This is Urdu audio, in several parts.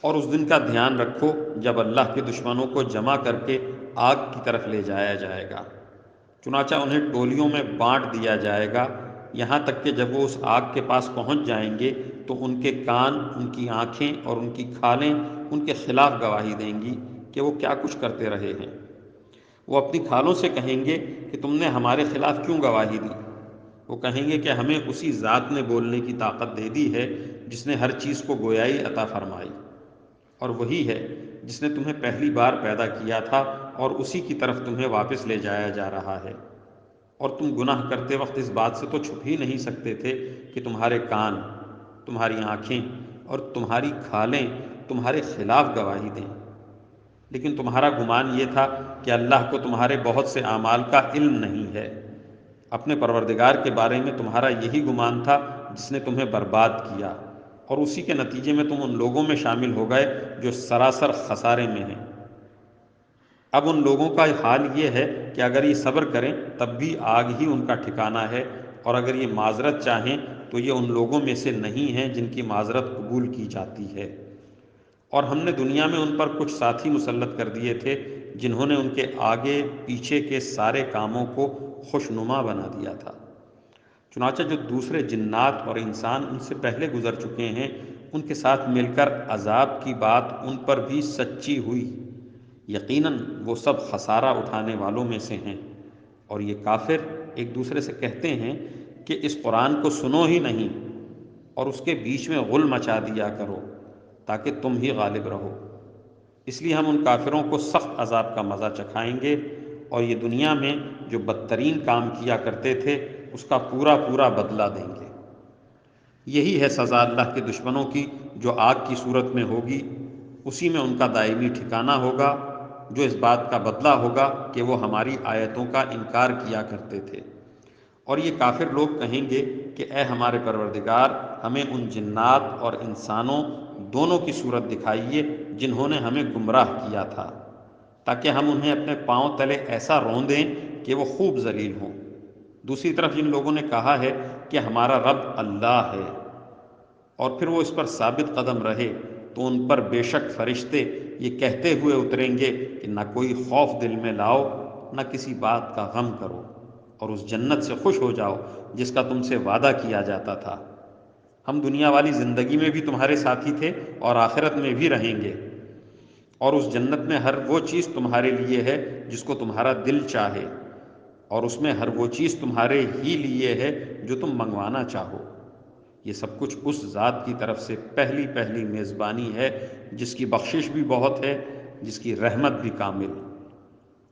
اور اس دن کا دھیان رکھو جب اللہ کے دشمنوں کو جمع کر کے آگ کی طرف لے جایا جائے گا، چنانچہ انہیں ٹولیوں میں بانٹ دیا جائے گا، یہاں تک کہ جب وہ اس آگ کے پاس پہنچ جائیں گے تو ان کے کان، ان کی آنکھیں اور ان کی کھالیں ان کے خلاف گواہی دیں گی کہ وہ کیا کچھ کرتے رہے ہیں۔ وہ اپنی کھالوں سے کہیں گے کہ تم نے ہمارے خلاف کیوں گواہی دی؟ وہ کہیں گے کہ ہمیں اسی ذات نے بولنے کی طاقت دے دی ہے جس نے ہر چیز کو گویائی عطا فرمائی، اور وہی ہے جس نے تمہیں پہلی بار پیدا کیا تھا اور اسی کی طرف تمہیں واپس لے جایا جا رہا ہے۔ اور تم گناہ کرتے وقت اس بات سے تو چھپ ہی نہیں سکتے تھے کہ تمہارے کان، تمہاری آنکھیں اور تمہاری کھالیں تمہارے خلاف گواہی دیں، لیکن تمہارا گمان یہ تھا کہ اللہ کو تمہارے بہت سے اعمال کا علم نہیں ہے۔ اپنے پروردگار کے بارے میں تمہارا یہی گمان تھا جس نے تمہیں برباد کیا، اور اسی کے نتیجے میں تم ان لوگوں میں شامل ہو گئے جو سراسر خسارے میں ہیں۔ اب ان لوگوں کا حال یہ ہے کہ اگر یہ صبر کریں تب بھی آگ ہی ان کا ٹھکانہ ہے، اور اگر یہ معذرت چاہیں تو یہ ان لوگوں میں سے نہیں ہیں جن کی معذرت قبول کی جاتی ہے۔ اور ہم نے دنیا میں ان پر کچھ ساتھی مسلط کر دیے تھے جنہوں نے ان کے آگے پیچھے کے سارے کاموں کو خوشنما بنا دیا تھا۔ چنانچہ جو دوسرے جنات اور انسان ان سے پہلے گزر چکے ہیں ان کے ساتھ مل کر عذاب کی بات ان پر بھی سچی ہوئی، یقیناً وہ سب خسارہ اٹھانے والوں میں سے ہیں۔ اور یہ کافر ایک دوسرے سے کہتے ہیں کہ اس قرآن کو سنو ہی نہیں اور اس کے بیچ میں غل مچا دیا کرو تاکہ تم ہی غالب رہو۔ اس لیے ہم ان کافروں کو سخت عذاب کا مزہ چکھائیں گے، اور یہ دنیا میں جو بدترین کام کیا کرتے تھے اس کا پورا پورا بدلہ دیں گے۔ یہی ہے سزا اللہ کے دشمنوں کی جو آگ کی صورت میں ہوگی، اسی میں ان کا دائمی ٹھکانہ ہوگا، جو اس بات کا بدلہ ہوگا کہ وہ ہماری آیتوں کا انکار کیا کرتے تھے۔ اور یہ کافر لوگ کہیں گے کہ اے ہمارے پروردگار، ہمیں ان جنات اور انسانوں دونوں کی صورت دکھائیے جنہوں نے ہمیں گمراہ کیا تھا، تاکہ ہم انہیں اپنے پاؤں تلے ایسا روندیں کہ وہ خوب ذلیل ہوں۔ دوسری طرف جن لوگوں نے کہا ہے کہ ہمارا رب اللہ ہے اور پھر وہ اس پر ثابت قدم رہے، تو ان پر بے شک فرشتے یہ کہتے ہوئے اتریں گے کہ نہ کوئی خوف دل میں لاؤ، نہ کسی بات کا غم کرو، اور اس جنت سے خوش ہو جاؤ جس کا تم سے وعدہ کیا جاتا تھا۔ ہم دنیا والی زندگی میں بھی تمہارے ساتھی تھے اور آخرت میں بھی رہیں گے، اور اس جنت میں ہر وہ چیز تمہارے لیے ہے جس کو تمہارا دل چاہے، اور اس میں ہر وہ چیز تمہارے ہی لیے ہے جو تم منگوانا چاہو۔ یہ سب کچھ اس ذات کی طرف سے پہلی پہلی میزبانی ہے جس کی بخشش بھی بہت ہے، جس کی رحمت بھی کامل۔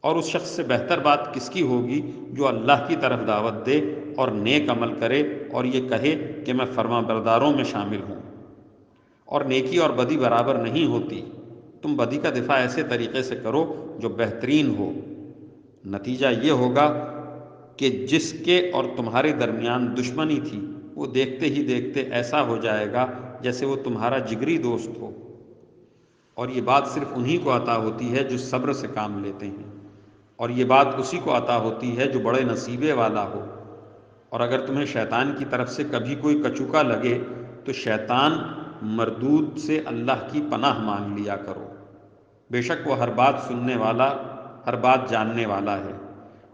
اور اس شخص سے بہتر بات کس کی ہوگی جو اللہ کی طرف دعوت دے اور نیک عمل کرے اور یہ کہے کہ میں فرما برداروں میں شامل ہوں۔ اور نیکی اور بدی برابر نہیں ہوتی، تم بدی کا دفاع ایسے طریقے سے کرو جو بہترین ہو، نتیجہ یہ ہوگا کہ جس کے اور تمہارے درمیان دشمنی تھی وہ دیکھتے ہی دیکھتے ایسا ہو جائے گا جیسے وہ تمہارا جگری دوست ہو۔ اور یہ بات صرف انہی کو عطا ہوتی ہے جو صبر سے کام لیتے ہیں، اور یہ بات اسی کو عطا ہوتی ہے جو بڑے نصیبے والا ہو۔ اور اگر تمہیں شیطان کی طرف سے کبھی کوئی کچوکا لگے تو شیطان مردود سے اللہ کی پناہ مانگ لیا کرو، بے شک وہ ہر بات سننے والا، ہر بات جاننے والا ہے۔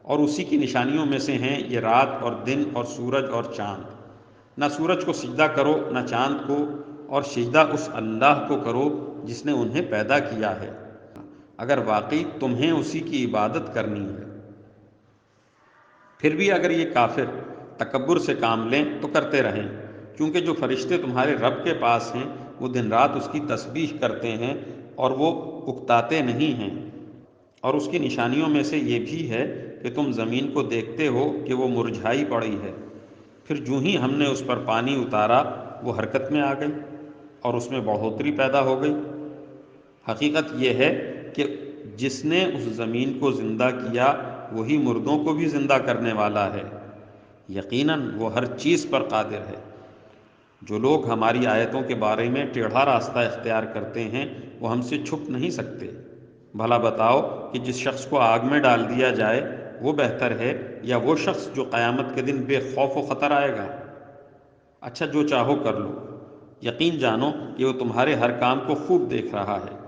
اور اسی کی نشانیوں میں سے ہیں یہ رات اور دن اور سورج اور چاند۔ نہ سورج کو سجدہ کرو نہ چاند کو، اور سجدہ اس اللہ کو کرو جس نے انہیں پیدا کیا ہے، اگر واقعی تمہیں اسی کی عبادت کرنی ہے۔ پھر بھی اگر یہ کافر تکبر سے کام لیں تو کرتے رہیں، کیونکہ جو فرشتے تمہارے رب کے پاس ہیں وہ دن رات اس کی تسبیح کرتے ہیں اور وہ اکتاتے نہیں ہیں۔ اور اس کی نشانیوں میں سے یہ بھی ہے کہ تم زمین کو دیکھتے ہو کہ وہ مرجھائی پڑی ہے، پھر جو ہی ہم نے اس پر پانی اتارا وہ حرکت میں آ گئی اور اس میں بڑھوتری پیدا ہو گئی۔ حقیقت یہ ہے کہ جس نے اس زمین کو زندہ کیا وہی مردوں کو بھی زندہ کرنے والا ہے، یقیناً وہ ہر چیز پر قادر ہے۔ جو لوگ ہماری آیتوں کے بارے میں ٹیڑھا راستہ اختیار کرتے ہیں وہ ہم سے چھپ نہیں سکتے۔ بھلا بتاؤ کہ جس شخص کو آگ میں ڈال دیا جائے وہ بہتر ہے یا وہ شخص جو قیامت کے دن بے خوف و خطر آئے گا؟ اچھا جو چاہو کر لو، یقین جانو کہ وہ تمہارے ہر کام کو خوب دیکھ رہا ہے۔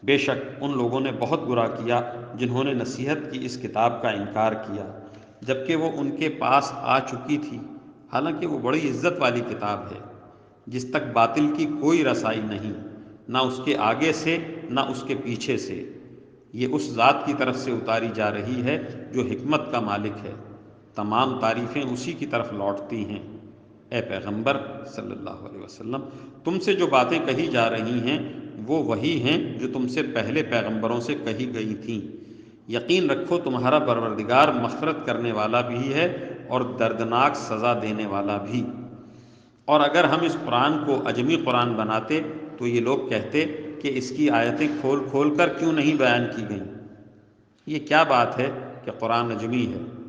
بے شک ان لوگوں نے بہت برا کیا جنہوں نے نصیحت کی اس کتاب کا انکار کیا جبکہ وہ ان کے پاس آ چکی تھی، حالانکہ وہ بڑی عزت والی کتاب ہے جس تک باطل کی کوئی رسائی نہیں، نہ اس کے آگے سے نہ اس کے پیچھے سے۔ یہ اس ذات کی طرف سے اتاری جا رہی ہے جو حکمت کا مالک ہے، تمام تعریفیں اسی کی طرف لوٹتی ہیں۔ اے پیغمبر صلی اللہ علیہ وسلم، تم سے جو باتیں کہی جا رہی ہیں وہ وہی ہیں جو تم سے پہلے پیغمبروں سے کہی گئی تھیں۔ یقین رکھو تمہارا پروردگار مغفرت کرنے والا بھی ہے اور دردناک سزا دینے والا بھی۔ اور اگر ہم اس قرآن کو عجمی قرآن بناتے تو یہ لوگ کہتے کہ اس کی آیتیں کھول کھول کر کیوں نہیں بیان کی گئیں؟ یہ کیا بات ہے کہ قرآن عجمی ہے؟